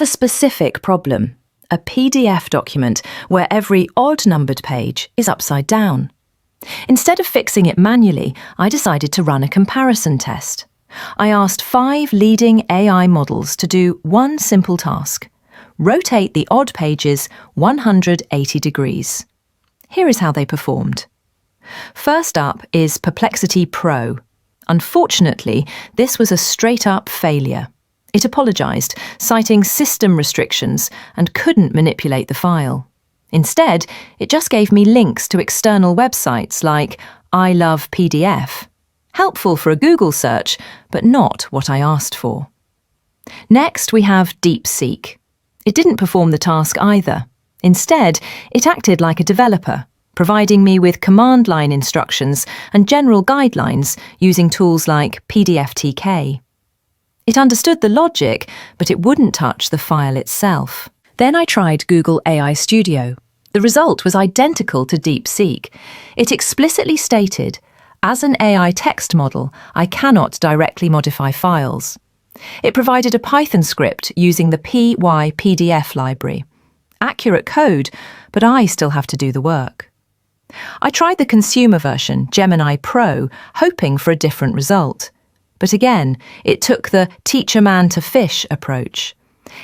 have a specific problem, a PDF document where every odd-numbered page is upside down. Instead of fixing it manually, I decided to run a comparison test. I asked 5 leading AI models to do one simple task: rotate the odd pages 180 degrees. Here is how they performed. First up is Perplexity Pro. Unfortunately, this was a straight-up failure. It apologised, citing system restrictions, and couldn't manipulate the file. Instead, it just gave me links to external websites like I Love PDF. Helpful for a Google search, but not what I asked for. Next, we have DeepSeek. It didn't perform the task either. Instead, it acted like a developer, providing me with command line instructions and general guidelines using tools like PDFTK. It understood the logic, but it wouldn't touch the file itself. Then I tried Google AI Studio. The result was identical to DeepSeek. It explicitly stated, as an AI text model, I cannot directly modify files. It provided a Python script using the PyPDF library. Accurate code, but I still have to do the work. I tried the consumer version, Gemini Pro, hoping for a different result. But again, it took the teach a man to fish approach.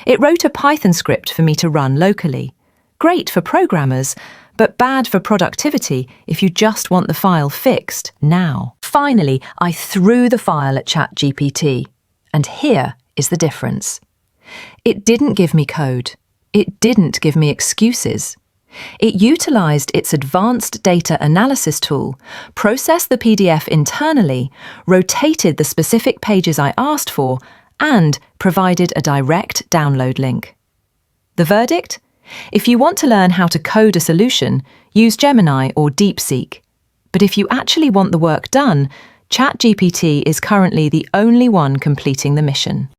It wrote a Python script for me to run locally. Great for programmers, but bad for productivity if you just want the file fixed now. Finally, I threw the file at ChatGPT. And here is the difference. It didn't give me code. It didn't give me excuses. It utilised its advanced data analysis tool, processed the PDF internally, rotated the specific pages I asked for, and provided a direct download link. The verdict? If you want to learn how to code a solution, use Gemini or DeepSeek. But if you actually want the work done, ChatGPT is currently the only one completing the mission.